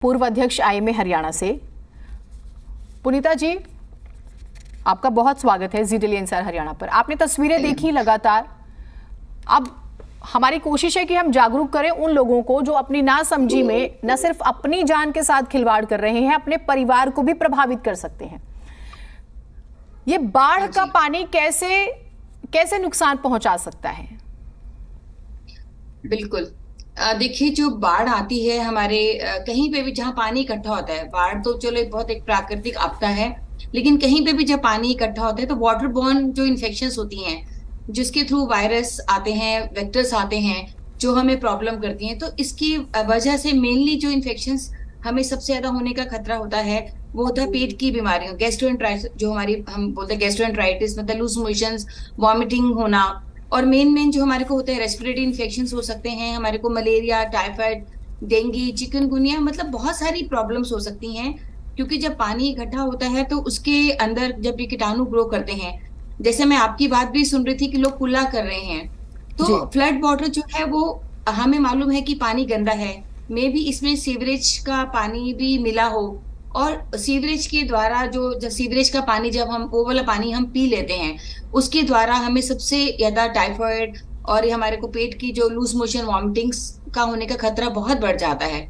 पूर्व अध्यक्ष आईएमए हरियाणा से। पुनीता जी, आपका बहुत स्वागत है जी डेली एनसीआर हरियाणा पर। आपने तस्वीरें देखी लगातार। अब हमारी कोशिश है कि हम जागरूक करें उन लोगों को जो अपनी नासमझी में न सिर्फ अपनी जान के साथ खिलवाड़ कर रहे हैं, अपने परिवार को भी प्रभावित कर सकते हैं। ये बाढ़ का पानी कैसे कैसे नुकसान पहुंचा सकता है? बिल्कुल, देखिए, जो बाढ़ आती है हमारे कहीं पे भी जहाँ पानी इकट्ठा होता है, बाढ़ तो चलो एक प्राकृतिक आपदा है, लेकिन कहीं पे भी जब पानी इकट्ठा होता है तो वाटर बॉर्न जो इन्फेक्शंस होती हैं, जिसके थ्रू वायरस आते हैं, वेक्टर्स आते हैं, जो हमें प्रॉब्लम करती हैं। तो इसकी वजह से मेनली जो इन्फेक्शंस हमें सबसे ज्यादा होने का खतरा होता है वो होता है पेट की बीमारियों, गैस्ट्रोएंटराइटिस, जो हम बोलते हैं गैस्ट्रोएंटराइटिस, मतलब लूज मोशंस, वॉमिटिंग होना। और मेन जो हमारे को होता है रेस्पिरेटरी इन्फेक्शंस हो सकते हैं, हमारे को मलेरिया, टाइफाइड, डेंगू, चिकनगुनिया, मतलब बहुत सारी प्रॉब्लम्स हो सकती हैं। क्योंकि जब पानी इकट्ठा होता है तो उसके अंदर जब ये कीटाणु ग्रो करते हैं, जैसे मैं आपकी बात भी सुन रही थी कि लोग कुल्ला कर रहे हैं, तो फ्लड वाटर जो है वो हमें मालूम है कि पानी गंदा है, मे भी इसमें सीवरेज का पानी भी मिला हो। और सीवरेज के द्वारा जो सीवरेज का पानी जब हम वो वाला पानी हम पी लेते हैं, उसके द्वारा हमें सबसे ज्यादा टाइफाइड और ये हमारे को पेट की जो लूज मोशन, वॉमिटिंग्स का होने का खतरा बहुत बढ़ जाता है।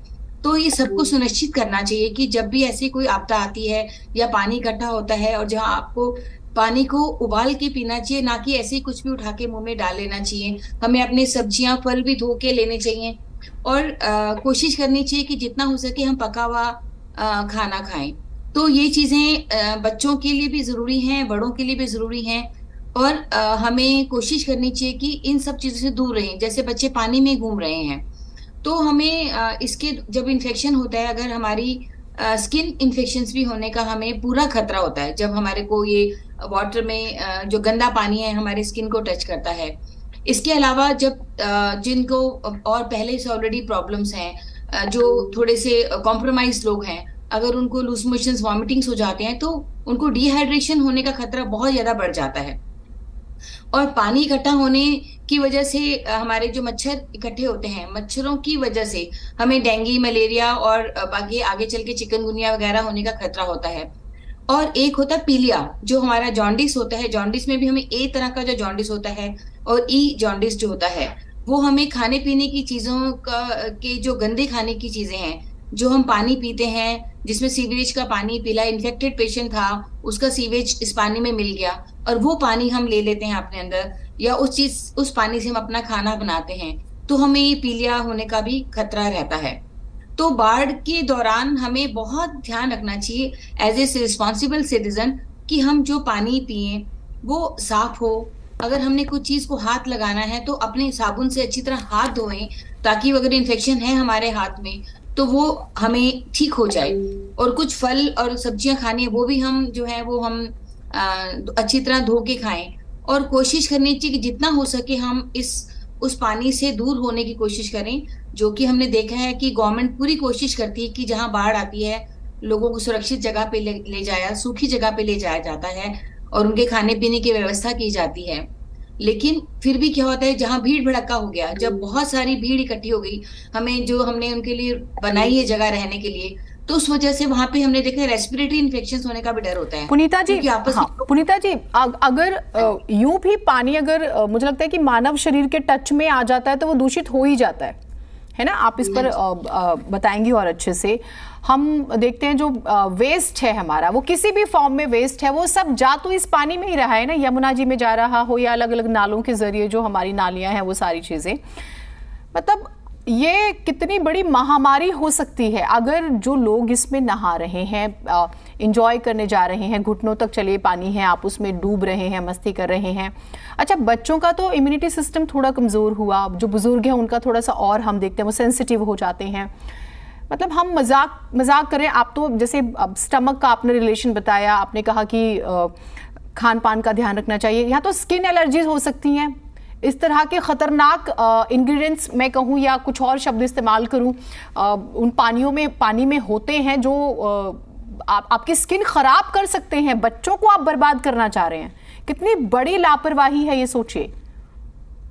तो ये सबको सुनिश्चित करना चाहिए कि जब भी ऐसी कोई आपदा आती है या पानी इकट्ठा होता है, और जहाँ आपको पानी को उबाल के पीना चाहिए, ना कि ऐसे ही कुछ भी उठा के मुंह में डाल लेना चाहिए। हमें अपनी सब्जियां, फल भी धो के लेने चाहिए, और कोशिश करनी चाहिए कि जितना हो सके हम पका हुआ खाना खाएं। तो ये चीजें बच्चों के लिए भी जरूरी हैं, बड़ों के लिए भी जरूरी हैं। और हमें कोशिश करनी चाहिए कि इन सब चीजों से दूर रहें। जैसे बच्चे पानी में घूम रहे हैं तो हमें इसके जब इन्फेक्शन होता है, अगर हमारी स्किन इन्फेक्शंस भी होने का हमें पूरा खतरा होता है जब हमारे को ये वाटर में जो गंदा पानी है हमारे स्किन को टच करता है। इसके अलावा जब जिनको और पहले से ऑलरेडी प्रॉब्लम्स हैं, जो थोड़े से कॉम्प्रोमाइज लोग हैं, अगर उनको लूज मोशंस, वॉमिटिंग्स हो जाते हैं तो उनको डिहाइड्रेशन होने का खतरा बहुत ज्यादा बढ़ जाता है। और पानी इकट्ठा होने की वजह से हमारे जो मच्छर इकट्ठे होते हैं, मच्छरों की वजह से हमें डेंगू, मलेरिया और बाकी आगे चल के चिकनगुनिया वगैरह होने का खतरा होता है। और एक होता है पीलिया, जो हमारा जॉन्डिस होता है। जॉन्डिस में भी हमें ए तरह का जो जॉन्डिस होता है, और ई जॉन्डिस जो होता है, वो हमें खाने पीने की चीजों के जो गंदे खाने की चीजें हैं, जो हम पानी पीते हैं जिसमें सीवेज का पानी पीला, इन्फेक्टेड पेशेंट था, उसका सीवेज इस पानी में मिल गया और वो पानी हम ले लेते हैं अपने अंदर, या उस पानी से हम अपना खाना बनाते हैं, तो हमें ये पीलिया होने का भी खतरा रहता है। तो बाढ़ के दौरान हमें बहुत ध्यान रखना चाहिए एज ए रिस्पॉन्सिबल सिटीजन कि हम जो पानी पिए वो साफ हो। अगर हमने कुछ चीज को हाथ लगाना है तो अपने साबुन से अच्छी तरह हाथ धोएं, ताकि अगर इन्फेक्शन है हमारे हाथ में तो वो हमें ठीक हो जाए। और कुछ फल और सब्जियां खानी है वो भी हम जो है वो हम अच्छी तरह धो के खाएं। और कोशिश करनी चाहिए कि जितना हो सके हम उस पानी से दूर होने की कोशिश करें, जो कि हमने देखा है कि गवर्नमेंट पूरी कोशिश करती है कि जहां बाढ़ आती है लोगों को सुरक्षित जगह पे ले जाया, सूखी जगह पे ले जाया जाता है और उनके खाने पीने की व्यवस्था की जाती है। लेकिन फिर भी क्या होता है, जहां भीड़ भड़का हो गया, जब बहुत सारी भीड़ इकट्ठी हो गई, हमने उनके लिए बनाई है जगह रहने के लिए, तो उस वजह से वहां पे हमने देखा रेस्पिरेटरी इन्फेक्शंस होने का भी डर होता है। पुनीता जी, पुनीता जी, अगर यूं भी पानी अगर मुझे लगता है कि मानव शरीर के टच में आ जाता है तो वो दूषित हो ही जाता है ना? आप इस पर बताएंगी और अच्छे से। हम देखते हैं जो वेस्ट है हमारा, वो किसी भी फॉर्म में वेस्ट है, वो सब जा तो इस पानी में ही रहा है ना, यमुना जी में जा रहा हो या अलग अलग नालों के जरिए जो हमारी नालियां हैं, वो सारी चीजें। मतलब ये कितनी बड़ी महामारी हो सकती है अगर जो लोग इसमें नहा रहे हैं, एंजॉय करने जा रहे हैं, घुटनों तक चले पानी है, आप उसमें डूब रहे हैं, मस्ती कर रहे हैं। अच्छा, बच्चों का तो इम्यूनिटी सिस्टम थोड़ा कमज़ोर हुआ, जो बुजुर्ग हैं उनका थोड़ा सा और हम देखते हैं वो सेंसिटिव हो जाते हैं। मतलब हम मजाक करें, आप तो जैसे स्टमक का आपने रिलेशन बताया, आपने कहा कि खान पान का ध्यान रखना चाहिए, यहाँ तो स्किन एलर्जीज हो सकती हैं। इस तरह के खतरनाक इंग्रेडिएंट्स मैं कहूँ या कुछ और शब्द इस्तेमाल करूँ, उन पानी में होते हैं जो आपकी स्किन खराब कर सकते हैं। बच्चों को आप बर्बाद करना चाह रहे हैं, कितनी बड़ी लापरवाही है ये सोचिए।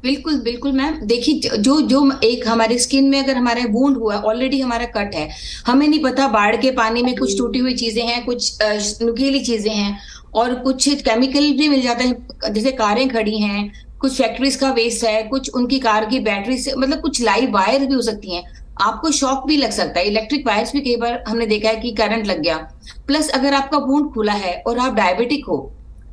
बिल्कुल बिल्कुल मैम, देखिए जो जो एक हमारे स्किन में अगर हमारा वुंड हुआ है, ऑलरेडी हमारा कट है, हमें नहीं पता बाढ़ के पानी में कुछ टूटी हुई चीजें हैं, कुछ नुकीली चीजें हैं, और कुछ केमिकल भी मिल जाता है, जैसे कारें खड़ी हैं, कुछ फैक्ट्रीज का वेस्ट है, कुछ उनकी कार की बैटरी से, मतलब कुछ लाइव वायर भी हो सकती हैं, आपको शॉक भी लग सकता है। इलेक्ट्रिक वायर्स भी कई बार हमने देखा है कि करंट लग गया। प्लस अगर आपका वुंड खुला है और आप डायबिटिक हो,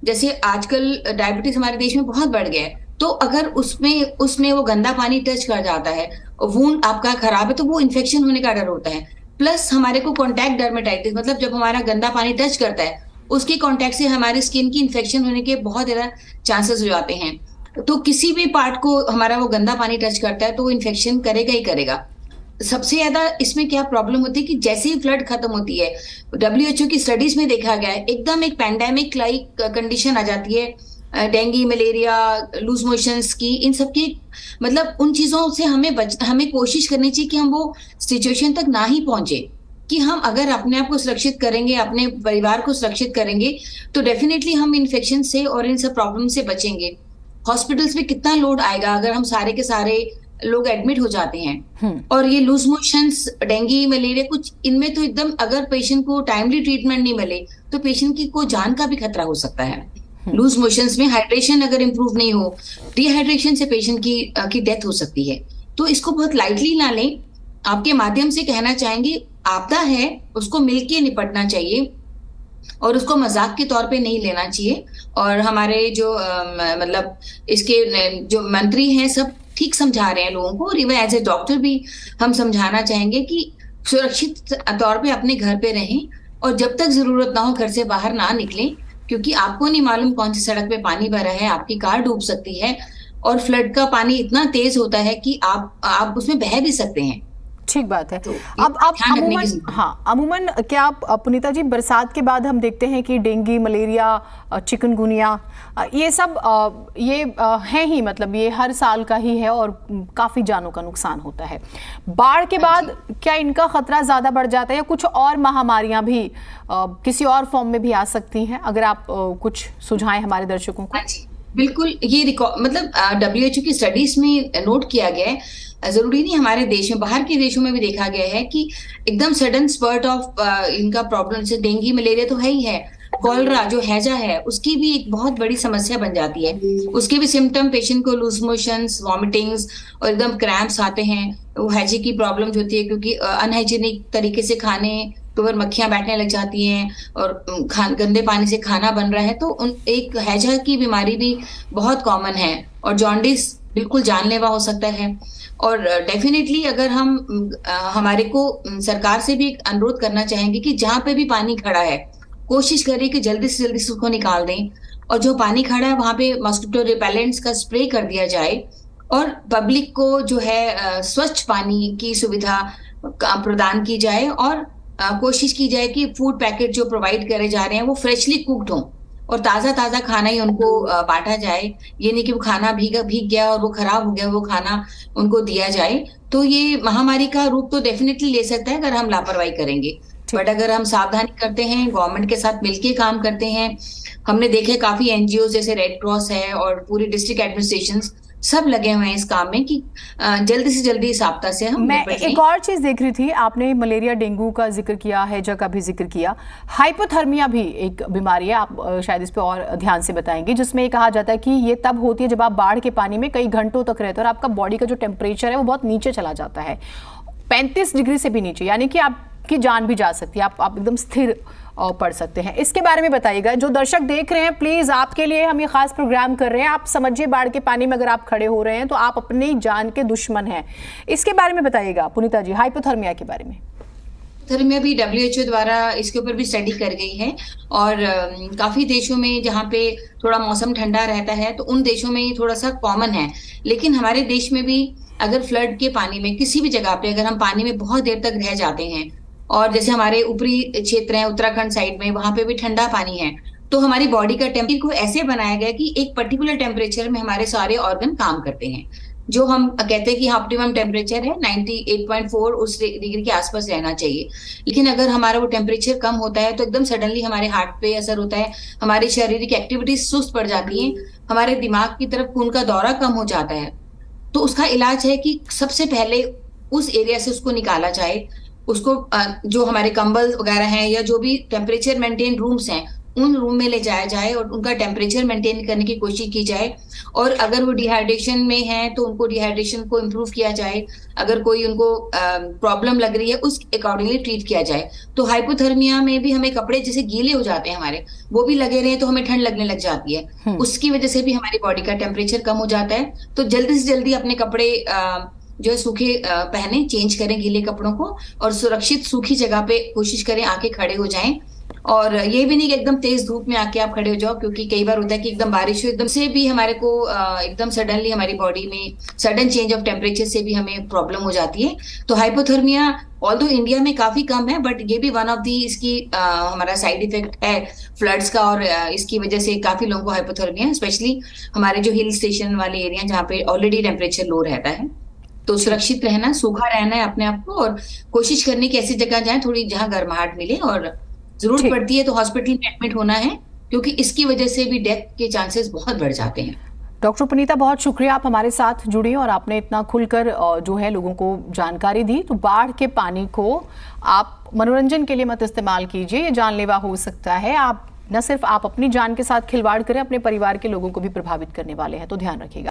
जैसे आजकल डायबिटीज हमारे देश में बहुत बढ़ गया है, तो अगर उसमें उसमें वो गंदा पानी टच कर जाता है, वूंड आपका खराब है, तो वो इन्फेक्शन होने का डर होता है। प्लस हमारे को कॉन्टैक्ट डर्मेटाइटिस, मतलब जब हमारा गंदा पानी टच करता है, उसके कॉन्टैक्ट से हमारी स्किन की इन्फेक्शन होने के बहुत ज्यादा चांसेस हो जाते हैं। तो किसी भी पार्ट को हमारा वो गंदा पानी टच करता है तो वो इन्फेक्शन करेगा ही करेगा। सबसे ज्यादा इसमें क्या प्रॉब्लम होती है कि जैसे ही फ्लड खत्म होती है, डब्ल्यूएचओ की स्टडीज में देखा गया है, एकदम एक पैंडेमिक लाइक कंडीशन आ जाती है, डेंगू, मलेरिया, लूज मोशंस की, इन सब की, मतलब उन चीजों से हमें कोशिश करनी चाहिए कि हम वो सिचुएशन तक ना ही पहुंचे। कि हम अगर अपने आप को सुरक्षित करेंगे, अपने परिवार को सुरक्षित करेंगे, तो डेफिनेटली हम इन्फेक्शन से और इन सब प्रॉब्लम से बचेंगे। हॉस्पिटल्स में कितना लोड आएगा अगर हम सारे के सारे लोग एडमिट हो जाते हैं। और ये लूज मोशंस, डेंगू, मलेरिया, कुछ इनमें तो एकदम अगर पेशेंट को टाइमली ट्रीटमेंट नहीं मिले तो पेशेंट की को जान का भी खतरा हो सकता है। लूज मोशंस में हाइड्रेशन अगर इंप्रूव नहीं हो, डिहाइड्रेशन से पेशेंट की डेथ हो सकती है। तो इसको बहुत लाइटली ना लें। आपके माध्यम से कहना चाहेंगे, आपदा है उसको मिलके निपटना चाहिए और उसको मजाक के तौर पे नहीं लेना चाहिए। और हमारे जो मतलब इसके जो मंत्री हैं सब ठीक समझा रहे हैं लोगों को, और इवन एज ए डॉक्टर भी हम समझाना चाहेंगे कि सुरक्षित तौर पे अपने घर पे रहें, और जब तक जरूरत ना हो घर से बाहर ना निकलें, क्योंकि आपको नहीं मालूम कौन सी सड़क पे पानी भरा है, आपकी कार डूब सकती है। और फ्लड का पानी इतना तेज होता है कि आप उसमें बह भी सकते हैं। ठीक बात है। तो अब अमूमन, हाँ, अमूमन क्या आप पुनीता जी, बरसात के बाद हम देखते हैं कि डेंगू, मलेरिया, चिकनगुनिया, ये सब ये है ही, मतलब ये हर साल का ही है और काफी जानों का नुकसान होता है। बाढ़ के बाद क्या इनका खतरा ज्यादा बढ़ जाता है, या कुछ और महामारियां भी किसी और फॉर्म में भी आ सकती हैं? अगर आप कुछ सुझाएं हमारे दर्शकों को। बिल्कुल, ये मतलब डब्ल्यूएचओ की स्टडीज में नोट किया गया है, जरूरी नहीं हमारे देश में, बाहर के देशों में भी देखा गया है कि एकदम सडन स्पर्ट ऑफ इनका प्रॉब्लम, जैसे डेंगू, मलेरिया तो है ही है, कॉलरा जो हैजा है उसकी भी एक बहुत बड़ी समस्या बन जाती है। उसके भी सिम्टम, पेशेंट को लूज मोशंस, वॉमिटिंग्स और एकदम क्रैम्प्स आते हैं। वो हैजे की प्रॉब्लम होती है क्योंकि अनहाइजीनिक तरीके से खाने तो अगर मक्खियां बैठने लग जाती हैं और गंदे पानी से खाना बन रहा है, तो एक हैजा की बीमारी भी बहुत कॉमन है। और जॉन्डिस बिल्कुल जानलेवा हो सकता है। और डेफिनेटली अगर हम हमारे को सरकार से भी अनुरोध करना चाहेंगे कि जहां पे भी पानी खड़ा है, कोशिश करें कि जल्दी से जल्दी उसको निकाल दें, और जो पानी खड़ा है वहां पे मॉस्किटो रिपेलेंट्स का स्प्रे कर दिया जाए, और पब्लिक को जो है स्वच्छ पानी की सुविधा प्रदान की जाए, और कोशिश की जाए कि फूड पैकेट जो प्रोवाइड करे जा रहे हैं वो फ्रेशली कुक्ड हों और ताजा ताजा खाना ही उनको बांटा जाए। ये नहीं कि वो खाना भीग गया और वो खराब हो गया, वो खाना उनको दिया जाए। तो ये महामारी का रूप तो डेफिनेटली ले सकता है अगर हम लापरवाही करेंगे, बट अगर हम सावधानी करते हैं, गवर्नमेंट के साथ मिलके काम करते हैं, हमने देखे काफी एनजीओ जैसे रेड क्रॉस है और पूरी डिस्ट्रिक्ट एडमिनिस्ट्रेशन सब लगे हुए हैं इस काम में कि जल्दी से जल्दी इस आपदा से हम मैं एक और चीज देख रही थी, आपने मलेरिया, डेंगू का जिक्र किया, हैजा का भी जिक्र किया, हाइपोथर्मिया भी एक बीमारी है, आप शायद इस पे और ध्यान से बताएंगे, जिसमें ये कहा जाता है कि ये तब होती है जब आप बाढ़ के पानी में कई घंटों तक रहते हो और आपका बॉडी का जो टेम्परेचर है वो बहुत नीचे चला जाता है, 35 डिग्री से भी नीचे, यानी कि आपकी जान भी जा सकती है, आप एकदम स्थिर पढ़ सकते हैं। इसके बारे में बताइएगा, जो दर्शक देख रहे हैं, प्लीज आपके लिए हम ये खास प्रोग्राम कर रहे हैं। आप समझिए, बाढ़ के पानी में अगर आप खड़े हो रहे हैं तो आप अपनी जान के दुश्मन हैं। इसके बारे में बताइएगा पुनीता जी, हाइपोथर्मिया के बारे में। हाइपोथर्मिया भी डब्ल्यूएचओ द्वारा इसके ऊपर भी स्टडी कर गई है, और काफी देशों में जहाँ पे थोड़ा मौसम ठंडा रहता है तो उन देशों में ये थोड़ा सा कॉमन है। लेकिन हमारे देश में भी अगर फ्लड के पानी में किसी भी जगह पे अगर हम पानी में बहुत देर तक रह जाते हैं, और जैसे हमारे ऊपरी क्षेत्र है उत्तराखंड साइड में, वहां पे भी ठंडा पानी है, तो हमारी बॉडी का टेम्परेचर को ऐसे बनाया गया कि एक पर्टिकुलर टेम्परेचर में हमारे सारे ऑर्गन काम करते हैं। जो हम कहते हैं कि ऑप्टिमम टेम्परेचर है 98.4, उस डिग्री के आसपास रहना चाहिए। लेकिन अगर हमारा वो टेम्परेचर कम होता है तो एकदम सडनली हमारे हार्ट पे असर होता है, हमारी शारीरिक एक्टिविटीज सुस्त पड़ जाती हैं, हमारे दिमाग की तरफ खून का दौरा कम हो जाता है, तो उसका इलाज है कि सबसे पहले उस एरिया से उसको निकाला जाए, उसको जो हमारे कंबल वगैरह हैं या जो भी टेम्परेचर मेंटेन रूम्स हैं उन रूम में ले जाया जाए और उनका टेम्परेचर मेंटेन करने की कोशिश की जाए। और अगर वो डिहाइड्रेशन में है तो उनको डिहाइड्रेशन को इम्प्रूव किया जाए, अगर कोई उनको प्रॉब्लम लग रही है उस अकॉर्डिंगली ट्रीट किया जाए। तो हाइपोथर्मिया में भी हमें कपड़े जैसे गीले हो जाते हैं हमारे, वो भी लगे रहे तो हमें ठंड लगने लग जाती है, उसकी वजह से भी हमारी बॉडी का टेम्परेचर कम हो जाता है। तो जल्दी से जल्दी अपने कपड़े जो है सूखे पहने, चेंज करें गीले कपड़ों को, और सुरक्षित सूखी जगह पे कोशिश करें आके खड़े हो जाएं। और ये भी नहीं कि एकदम तेज धूप में आके आप खड़े हो जाओ, क्योंकि कई बार होता है कि एकदम बारिश हो एकदम से भी हमारे को एकदम सडनली हमारी बॉडी में सडन चेंज ऑफ टेम्परेचर से भी हमें प्रॉब्लम हो जाती है। तो हाइपोथर्मिया ऑल्दो इंडिया में काफी कम है, बट ये भी वन ऑफ दी इसकी हमारा साइड इफेक्ट है फ्लड्स का, और इसकी वजह से काफी लोगों को हाइपोथर्मिया, स्पेशली हमारे जो हिल स्टेशन वाले एरिया जहाँ पे ऑलरेडी टेम्परेचर लो रहता है। तो सुरक्षित रहना, सूखा रहना है अपने आप को, और कोशिश करनी कि ऐसी जगह जाए थोड़ी जहां गर्माहट मिले, और जरूरत पड़ती है तो हॉस्पिटल में एडमिट होना है, क्योंकि इसकी वजह से भी डेथ के चांसेस बहुत बढ़ जाते हैं। डॉक्टर पुनीता, बहुत शुक्रिया आप हमारे साथ जुड़ी और आपने इतना खुलकर जो है लोगों को जानकारी दी। तो बाढ़ के पानी को आप मनोरंजन के लिए मत इस्तेमाल कीजिए, ये जानलेवा हो सकता है। आप न सिर्फ आप अपनी जान के साथ खिलवाड़ करें, अपने परिवार के लोगों को भी प्रभावित करने वाले हैं, तो ध्यान रखिएगा।